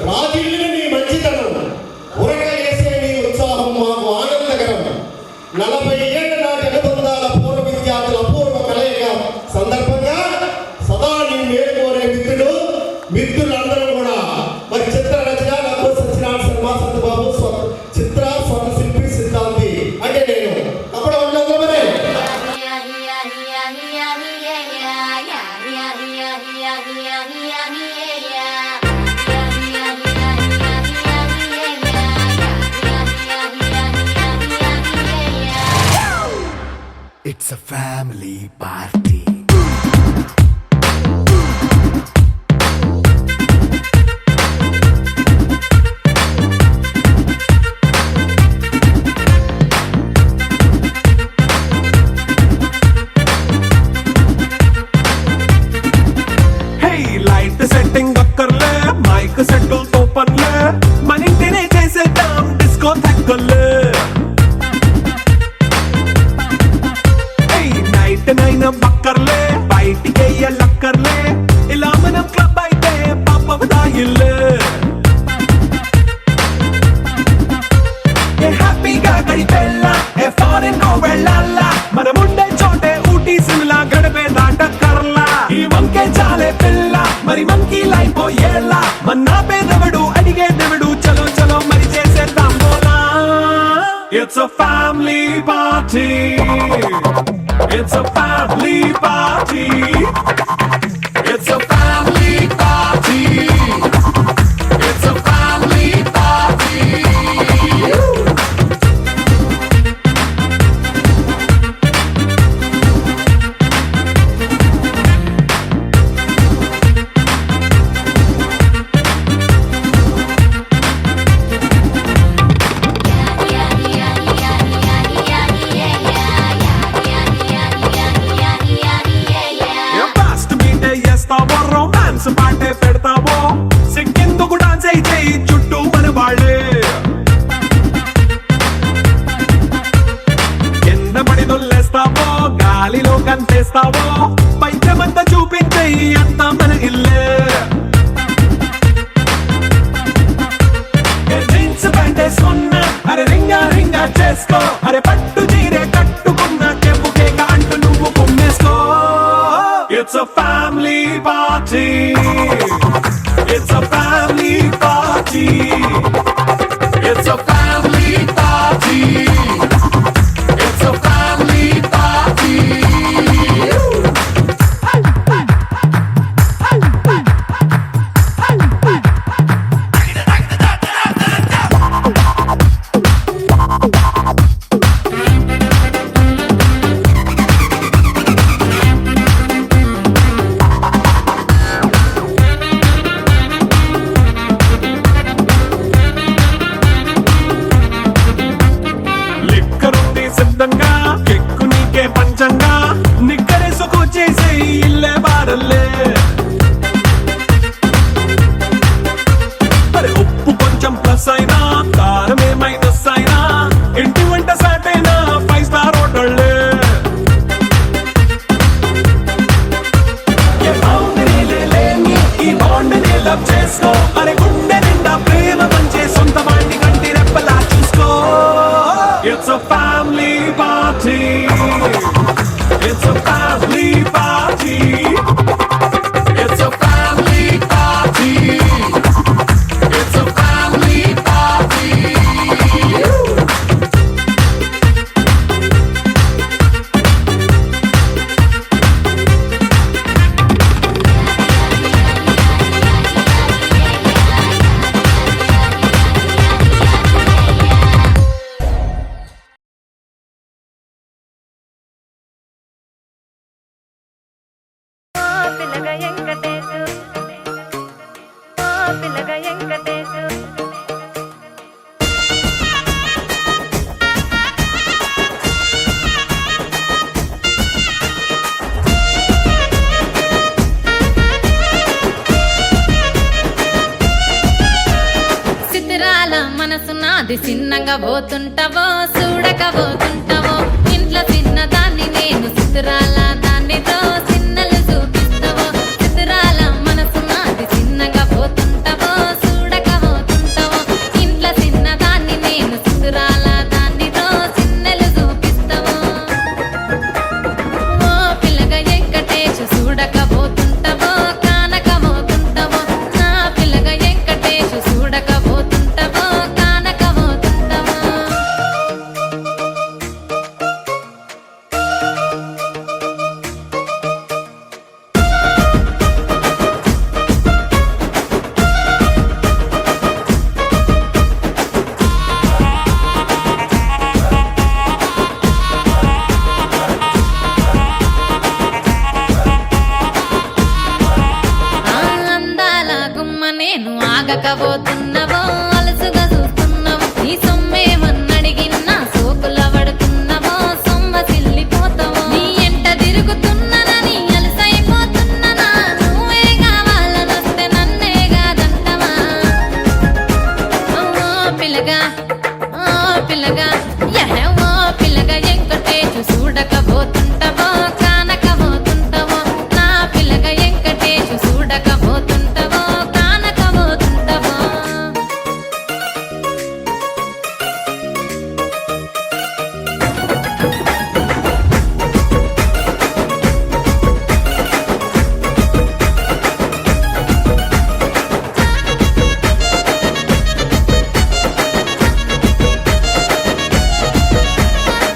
రాజిల్లిన నీ మంచితనం, ఉరకలేసే నీ ఉత్సాహం మాకు ఆనందకరం, 40 ఏళ్ల నాటి అనుబంధాల పూర్వ విద్యార్థుల అపూర్వ కలయిక సందర్భంగా సదా నీ మేలు కోరే మిత్రులందరూ కూడా. మరి చిత్ర రచన లక్ష్మీ సత్యనారాయణ శర్మ సత్యబాబు, చిత్ర స్వర్ణ శిల్పి సిద్ధాంతి అంటే నేను. అప్పుడు ఉండదు మరి It's a family party. Hey, light setting అక్కర్లే, మైక్ సెట్టుల్ తో పనిలే, మన ఇంటినే చేసేద్దాం డిస్కో థక్కర్లే. నైట్ 9 బక్కర్లే, బయటికెయ్యలక్కర్లే, ఇలా మనం క్లబ్ అయితే పాపం దాయిల్లే. ఏ హ్యాపీగా గడిపెళ్ళా, ఏ ఫారెన్ కో వెళ్ళాలా, మనముండే చోటే ఊటీ సిమ్లా గడిపే దాటక్కర్లా. ఈ వంకే చాలే పిల్ల, మరి మంకీ లైఫ్ ఏళ్ళ, మన్నా పేదవడు అడిగే దేవుడు, చలో చలో మరి చేసేద్దాం బోలా. It's a family party. It's a family party. It's a family party. It's a family party. Romance పాటే పెడతావో, సిక్కిందుకు డాన్స్ అయితే చుట్టూ మన వాళ్ళే, కింద పడి దొల్లేస్తావో, గాలిలో కంతేస్తావో, పైచమంతా చూపించే అంతా మన ఇల్లే. జీన్స్ ప్యాంటేసుకున్నా, అరే రింగా రింగా చేసుకో, అరే పట్టు చీరే కట్టుకున్న చెవు కేక అంటూ నువ్వు కుమ్మేసుకో. It's a family party. It's a family party. It's a family party. It's a family party. It's a family party. It's a family party. It's a family party. మనసు నాది చిన్నగా పోతుంటావో చూడక పోతుంటావో ఇంట్లో చిన్నదాన్ని నేను చిత్రాల దాన్నితో చిన్నలు చూపిస్తావో చిత్రాల మనసు నాది చిన్నగా పోతుంటావో చూడక పోతుంటావో ఇంట్లో చిన్నదాన్ని నేను చిత్రాల దాన్నితో చిన్నలు చూపిస్తావో ఓ పిల్లగా వెంకటేశ్ చూడక పోతుంటావో కానక పోతుంటావో నా పిల్లగా వెంకటేశ్ చూడక పోతుంటావో కానక పోతుంటావో అందాల గుమ్మ నేను ఆగకపోతున్నావో అలసుగా చూస్తున్నావో నీ సొమ్మేమన్నడిగిన్నా సోకుల పడుతున్నావో సొమ్మ సిల్లిపోతావో నీ ఎంట తిరుగుతున్నానని అలసైపోతున్నానా నువ్వే కావాలనొస్తే నన్నే కాదంటవా ఓ పిల్లగా ఓ పిల్లగా ఓ పిల్లగా వెంకటేశు చూడకపోతుంటావో కానకపోతుంటావో నా పిల్లగా వెంకటేశు చూడకపోతుంటావో కానకపోతుంటావో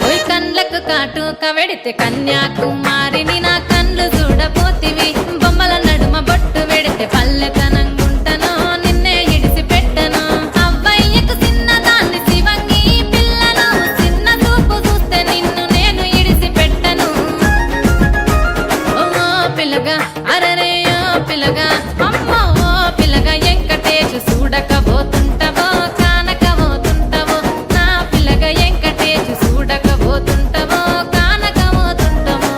ఓయ్ కండ్లకు కాటుక వెడితే కన్యాకుమారిని నా కండ్లు చూడపోతివి బొమ్మల నడుమ బొట్టు వెడితే పల్లెతనంగుంటను నిన్నే ఇడిసి పెట్టను అవ్వయ్యకు చిన్నదాన్ని శివంగి పిల్లను చిన్న చూపు చూస్తే నిన్ను నేను ఇడిసి పెట్టను ఓ పిల్లగా అరరే ఓ పిల్లగా అమ్మో ఓ పిల్లగా వెంకటేశ్ చూడకపోతుంటావో కానకపోతుంటావో నా పిల్లగా వెంకటేశ్ చూడకపోతుంటావో కానకపోతుంటావో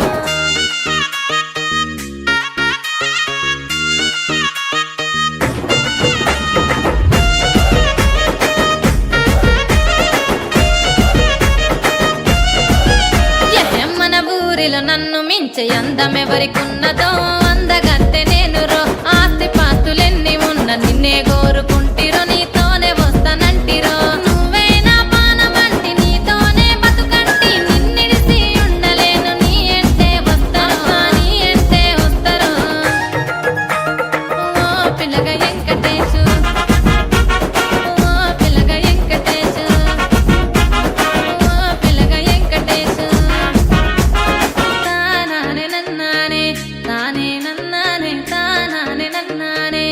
మన ఊరిలో నన్ను మించే అందమెవరికున్నదో అందగత్తె నేను రో ఆస్తి పాస్తులెన్ని ఉన్న నిన్నే కోరుకుంటిరో నీతోనే వస్తానంటిరో నువ్వే నా పానమంటి నీతోనే బతుకంటి నిన్నిడిసి ఉండలేను నీ ఎంటే వస్తాను నీ ఎంటే వస్తారు ఓ పిల్లగా వెంకటేశు ఓ పిల్లగా వెంకటేశు ఓ పిల్లగా వెంకటేశు తానానే నన్నానే తానే నన్నానే తానానే నన్నానే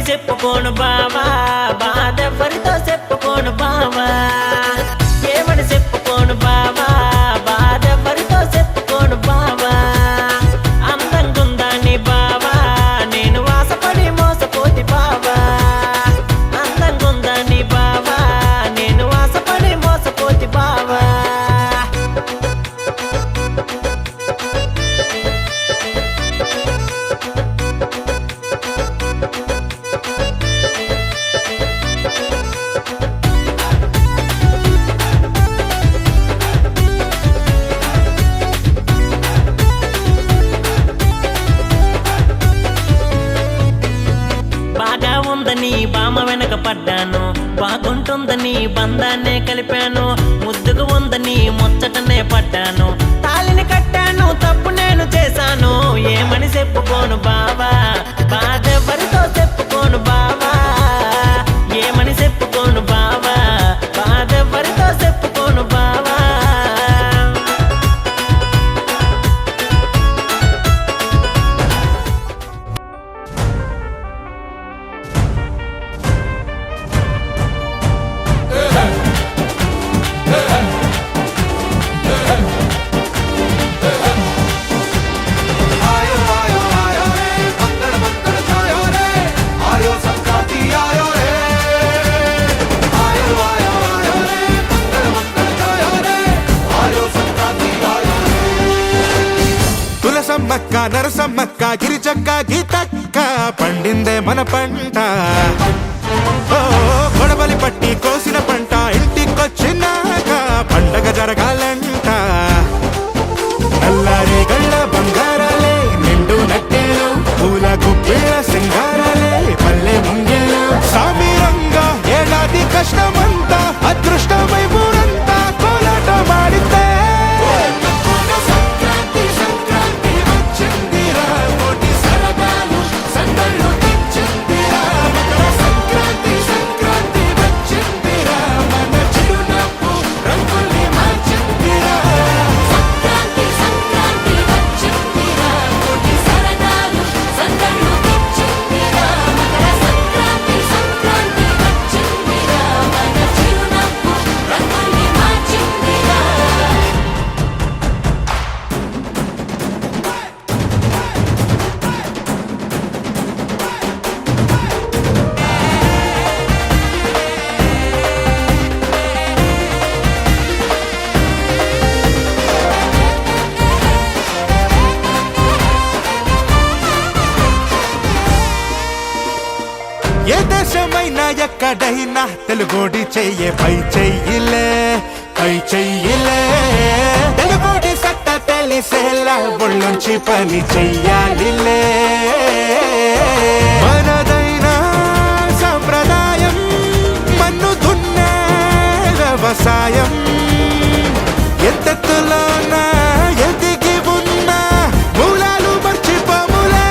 చెప్పుకోను బావా బాధెవ్వరితో చెప్పుకోను బావా ఏమని చెప్పుకోను బావా బాధెవ్వరితో చెప్పుకోను బావా అందంగుందని బావా నేను వాసపడి మోసపోతి బావా అందంగుందని బావా నేను వాసపడి మోసపోతి బావా బాగా ఉందని బామ వెనక పడ్డాను బాగుంటుందని బంధాన్నే కలిపాను ముద్దుగా ఉందని ముచ్చటనే పడ్డాను తాళిని కట్టాను తప్పు నేను చేశాను ఏమని చెప్పుకోను బావా బాధెవ్వరితో చెప్పుకోను బావా ఏమని చెప్పుకోను బావా బాధెవ్వరితో చెప్పుకోను బావా తులసమ్మక్క నరసమ్మక్క గిరిజక్క గీతక్క పండిందే మన పంట ఓ గొడవలి పట్టి కోసిన పంట ఇంటికొచ్చినాక పండగ జరగాలంట నల్లారి గళ్ళ బంగారాలే నిండు నట్టేలు పూల గుప్పిళ్ళ సింగారాలే పల్లె ముంగేలు సామీరంగా ఏడాది కష్టమంతా అదృష్టమై ఊరంతా కోలాట మాడితే ఏ దేశమైనా ఎక్కడైనా తెలుగోడి చెయ్యే పై చెయ్యిలే పై చెయ్యిలే తెలుగోడి సత్త తెలిసేలా ఒళ్ళొంచి పని చెయ్యాలిలే మనదైనా సంప్రదాయం మన్ను దున్నే వ్యవసాయం ఎత్తెత్తులోన ఎదిగి ఉన్న మూలాలు మర్చిపోములే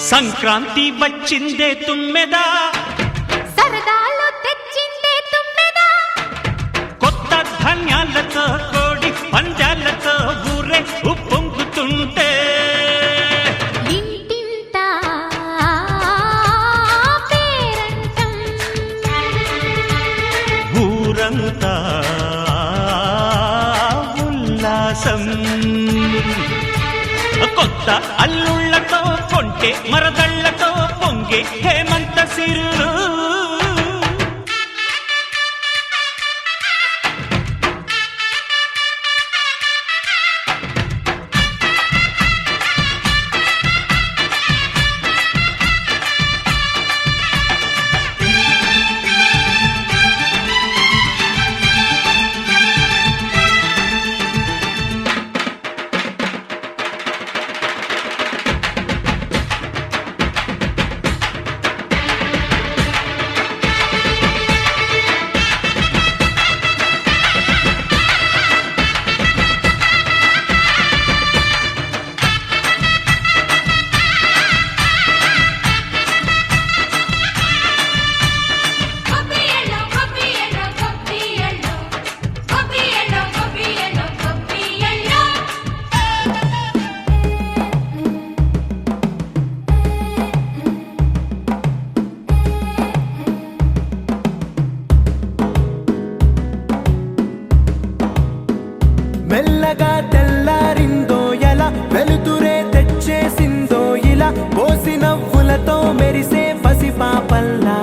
సంక్రాంతి వచ్చిందే తుమ్మెదా, సరదాలు తెచ్చిందే తుమ్మెదా, కొత్త ధాన్యాలతో కోడి పంజాలతో ఊరే ఉప్పొంగుతుంటే సరసం కొత్త అల్లుళ్ళతో కొంటే మరదళ్ళతో పొంగే హేమంత సిరులు మెల్లగా తెల్లారిందో ఎలా వెలుతురే తెచ్చేసిందో ఇలా పోసి నవ్వులతో మెరిసే పసిపాపల్లా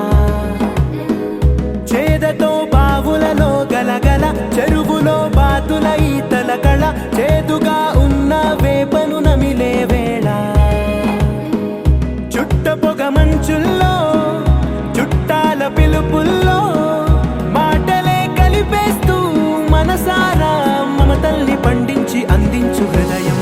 చేదతో బావులలో గలగల చెరువులో బాతుల ఈతల కళ చేదుగా ఉన్న వేపను నమిలే వేళ చుట్ట పొగ మంచుల్లో చుట్టాల పిలుపుల్లో మాటలే కలిపేస్తూ మనసారా మమతల్ని పండించి అందించు హృదయం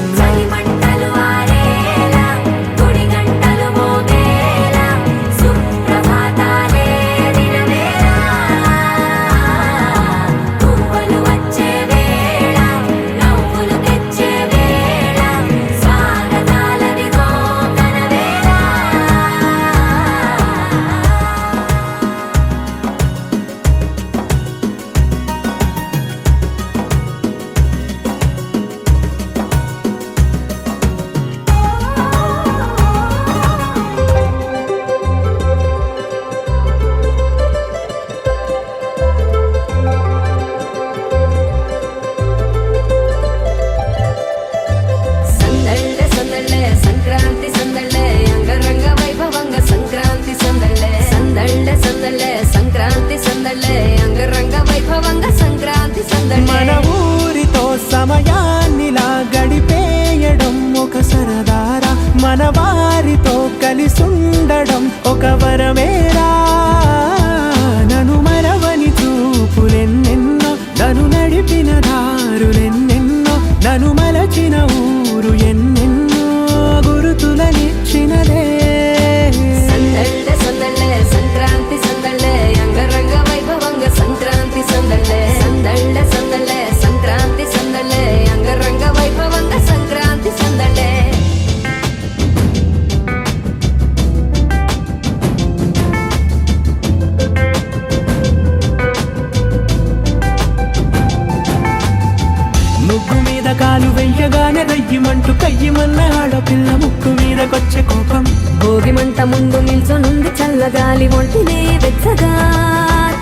మన ఊరితో సమయాన్నిలా గడిపేయడం ఒక సరదారా మన వారితో కలిసుండడం ఒక వరమేరా నన్ను మరవని చూపులెన్నెన్నో నన్ను నడిపిన దారులెన్నెన్నో నన్ను మలచిన ఊరు ఎన్నెన్నో గురుతులనిచ్చినదే సంక్రాంతి సందళ్ళే అంగరంగ వైభవంగా సంక్రాంతి సందళ్ళే సందళ్ళే సందళ్ళే సంక్రాంతి సందళ్ళే అంగరంగ వైభవంగా సంక్రాంతి సందళ్ళే ముగ్గు మీద కాలు వెయ్యగానే రయ్యమంటూ కయ్యమన్న ఆడపిల్ల ముక్కు మీదకొచ్చే కోపం భోగి మంట ముందు నిల్చొనుంది చల్లగాలి ఒంటినే వెచ్చగా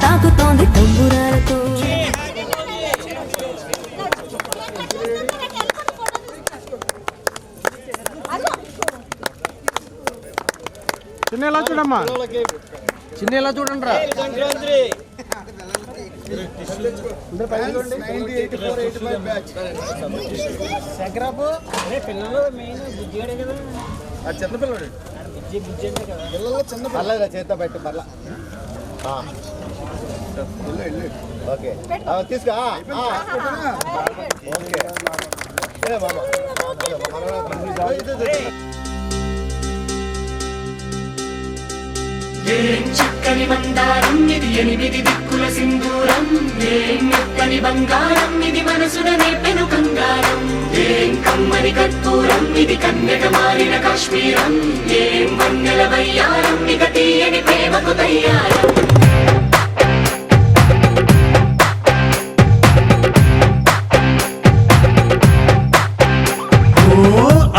తాకుతోంది తంబురాలతో చిన్న ఎలా చూడమ్మా చిన్న ఎలా చూడండి రా చిన్న పిల్లడు పిల్లలు చిన్న పర్లేదా చేత బయట పర్లా ఓకే తీసుకో ఓకే బాబా ఏం చక్కని మందారం ఇది ఎనిమిది దిక్కుల సింధూరం ఏం మెత్తని బంగారం ఇది మనసున నేపెను కంగారం ఏం కమ్మని కర్పూరం ఇది కన్యక మారిన కాశ్మీరం ఏం వన్నెల వయ్యారం ఇక తీయని ప్రేమకు తయ్యారం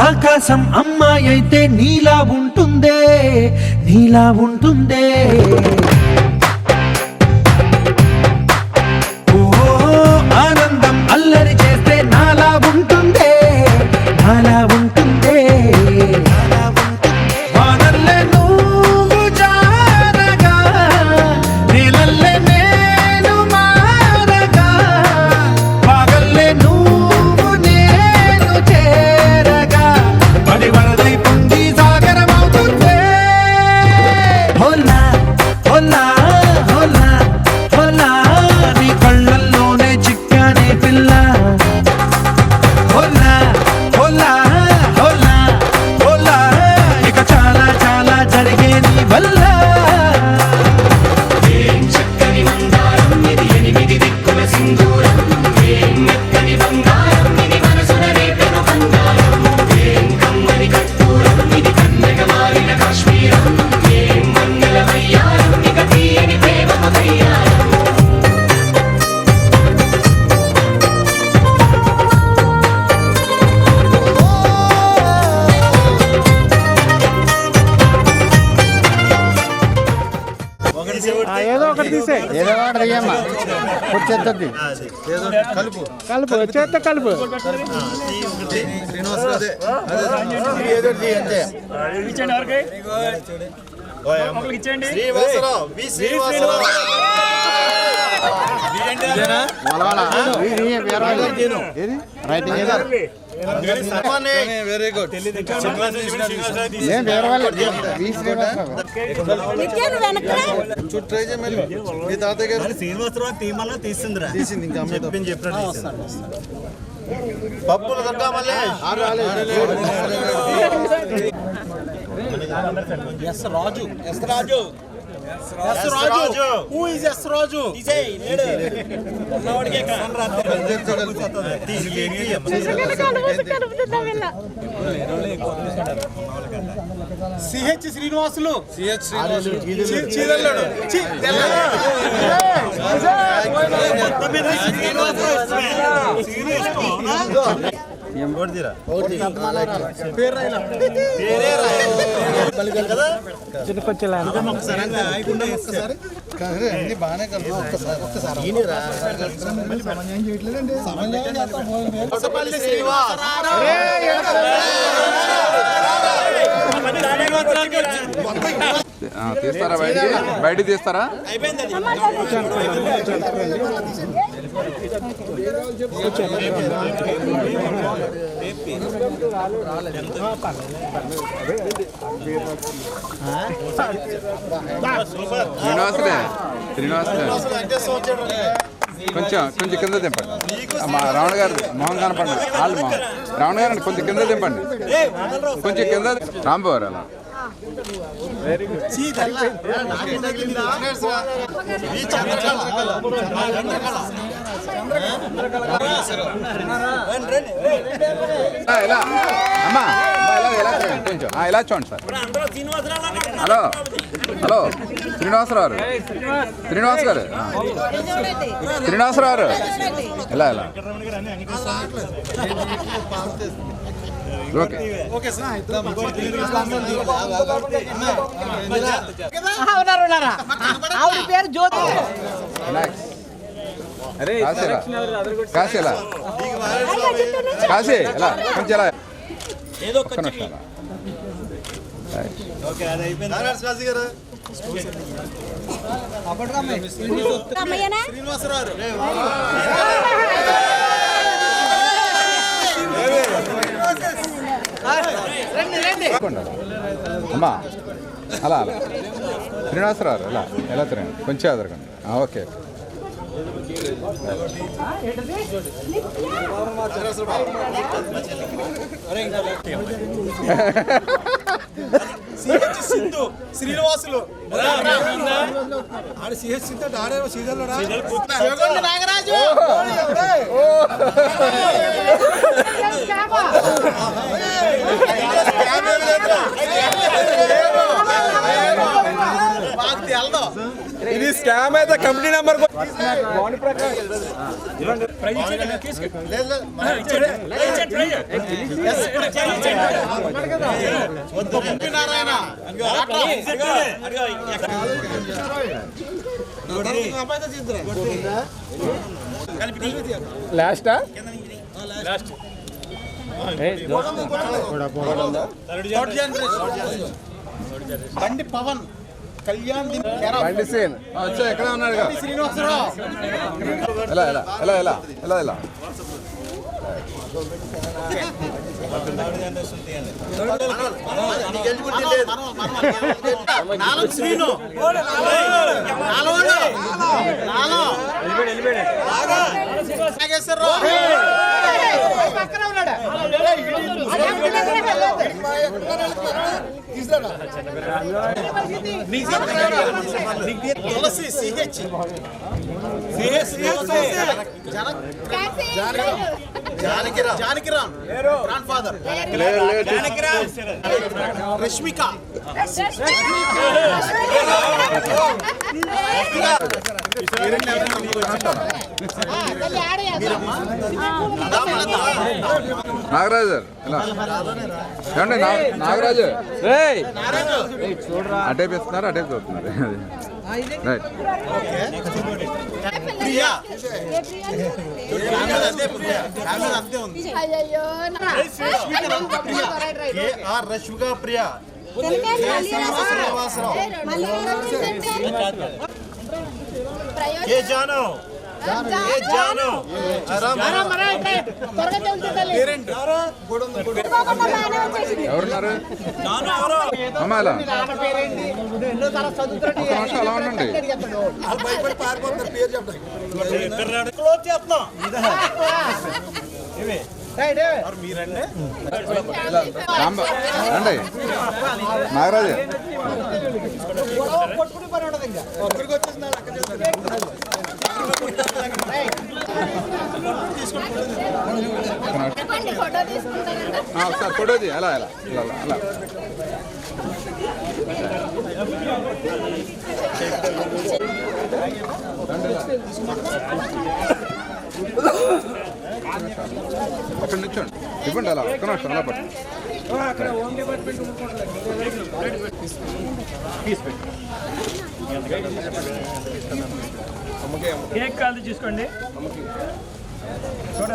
ఆకాశం అమ్మాయి అయితే నీలా ఉంటుందే నీలా ఉంటుందే ఓ ఆనందం అల్లరి చేస్తే నాలా ఉంటుంది ఏదో వాడు అయ్యమ్మా వచ్చేస్తుంది కలుపు కలుపు చేత కలుపు శ్రీనివాసరావు ఏదో అంతే వెరీ గుడ్ వేరే వాళ్ళు ట్రై చేయమని మీ తాతయ్య గారు శ్రీనివాసరావు తీమల్లో తీసిందిరా తీసింది ఇంకా చెప్పినట్టు పప్పులు దొరకా మళ్ళీ S Raju who is S Raju CH Srinivasulu చీరల్లోడు బాగానే తీస్తారా బయట తీస్తారా శ్రీనివాసులే కొంచెం కింద దింపండి మా రావణ గారు మొహం కనపండి వాళ్ళు మొహం రావణ గారు కొంచెం కింద దింపండి కొంచెం కింద రాంబాబు అలా ఇలా అమ్మా ఇలా కొంచెం ఇలా చూడండి సార్ హలో శ్రీనివాసరావు గారు ఇలా ఓకే కాశీ ఎలా కొంచెం ఎలా అమ్మా అలా శ్రీనివాసరావు ఎలా తిరండి కొంచెం ఎదరకండి ఓకే శ్రీనివాసులు సిహెచ్ సింధు ఆడే సీజన్లో నాగరాజు ఇది స్కామ్ అయితే కంపెనీ నెంబర్ లాస్టా బండి పవన్ కళ్యాణ్ బండి సీన్ వచ్చా ఎక్కడ ఉన్నాడు శ్రీనివాసరావు ఎలా Srinu Tulasi CH Janakiram grand father Rashmika Nagaraju garu ఇలా ఏమండి నాగరాజు రేయ్ అటేపు ఇస్తున్నారు అటేపు చూస్తున్నారు రైట్ రష్మిక ప్రియా జానో ఎవరున్నారు అమ్మా ఇలా ఒక నిమిషం అలా ఉండండి రండి నాగరాజు ఒకసారి ఫోటోది అలా అలా అలా అలా అక్కడ నిల్చోండి ఇవ్వండి అలా ఒక్క నిమిషం అలా పట్టు కేక్ కాదు చూసుకోండి